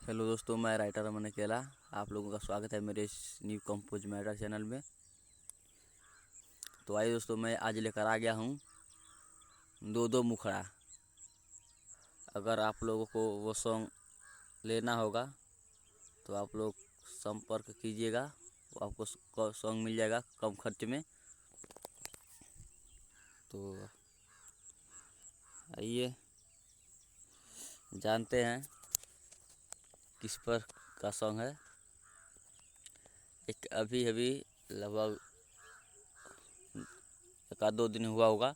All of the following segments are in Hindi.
हेलो दोस्तों, मैं राइटर अमन अकेला। आप लोगों का स्वागत है मेरे इस न्यू कंपोज मैटर चैनल में। तो आइए दोस्तों, मैं आज लेकर आ गया हूँ दो दो मुखड़ा। अगर आप लोगों को वो सॉन्ग लेना होगा तो आप लोग संपर्क कीजिएगा, वो आपको सॉन्ग मिल जाएगा कम खर्च में। तो आइए जानते हैं किस पर का सॉन्ग है। एक अभी अभी लगभग एक आध दो दिन हुआ होगा,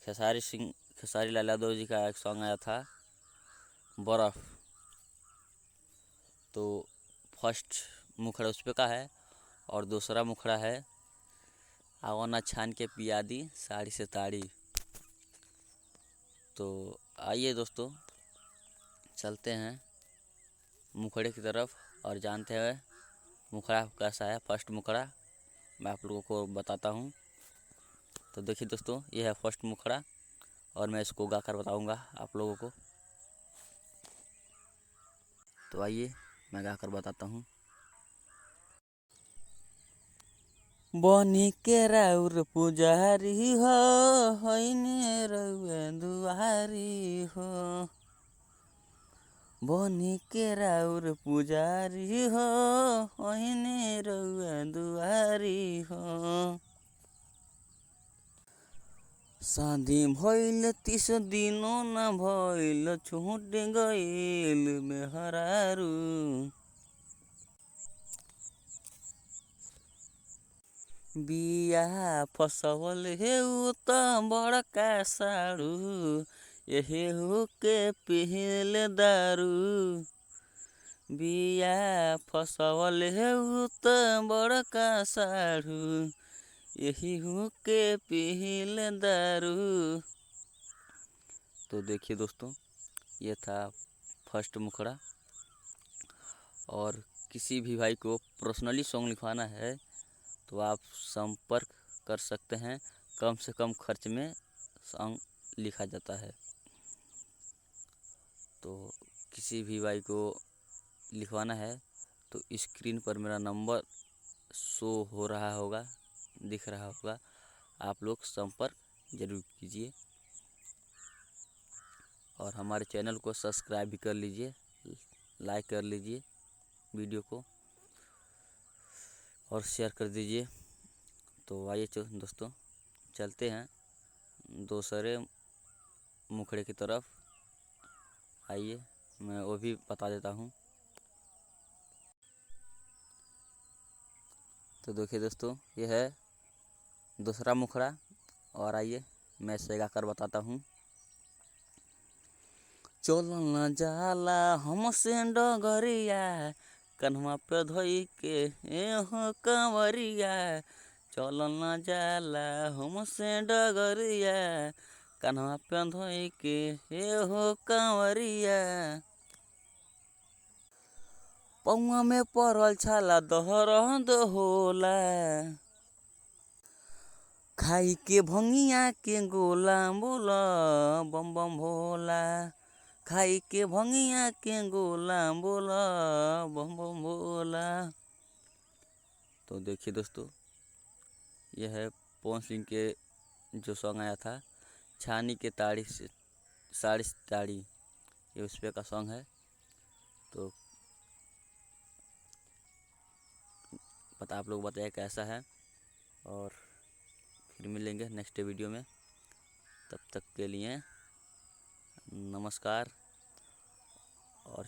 खेसारी लाल यादव जी का एक सॉन्ग आया था बर्फ़। तो फर्स्ट मुखड़ा उस पे का है और दूसरा मुखड़ा है आवना छान के पिया दी साड़ी से ताड़ी। तो आइए दोस्तों, चलते हैं मुखड़े की तरफ और जानते हैं मुखड़ा कैसा है। फर्स्ट मुखड़ा मैं आप लोगों को बताता हूँ। तो देखिए दोस्तों, ये है फर्स्ट मुखड़ा और मैं इसको गाकर बताऊँगा आप लोगों को। तो आइए मैं गाकर बताता हूँ। बनी के राउर पुजारी हो, होइने रउए दुआरी हो। बनी के राउर पुजारी हो, होइने रउए दुआरी हो। शादी भइल 30 दिनों न भइल, छूट गइल मेहरारू। बिया फसवल हेउ त बड़का साड़ू, एहेहू के पिहिल दारू। बिया फसवल हेउ त बड़का साड़ू, एहेहू के पिहिल दारू। तो देखिए दोस्तों, ये था फर्स्ट मुखड़ा। और किसी भी भाई को पर्सनली सॉन्ग लिखवाना है तो आप संपर्क कर सकते हैं। कम से कम खर्च में सॉन्ग लिखा जाता है। तो किसी भी भाई को लिखवाना है तो स्क्रीन पर मेरा नंबर शो हो रहा होगा, दिख रहा होगा, आप लोग संपर्क ज़रूर कीजिए। और हमारे चैनल को सब्सक्राइब भी कर लीजिए, लाइक कर लीजिए वीडियो को और शेयर कर दीजिए। तो आइए दोस्तों, चलते हैं दूसरे मुखड़े की तरफ। आइए मैं वो भी बता देता हूँ। तो देखिए दोस्तों, ये है दूसरा मुखड़ा और आइए मैं इसे गाकर बताता हूँ। चलो न जाला हमसे डगरिया, कन्हवा पे धोई के हो कंवरिया। चलो न जाला हमसे डगरिया, कन्हवा पे धोई के हो कंवरिया। पौआ में पड़ल छाला दहरद होला, खाई के भंगिया के गोला बोला बम बम भोला। खाई के भंगिया के गोला बोला बम बम भोला। तो देखिए दोस्तों, यह है पवन सिंह के जो सॉन्ग आया था छानी के ताड़ी से साड़ी से ताड़ी, ये उस पे का सॉन्ग है। तो पता आप लोग बताइए कैसा है। और फिर मिलेंगे नेक्स्ट वीडियो में। तब तक के लिए नमस्कार। और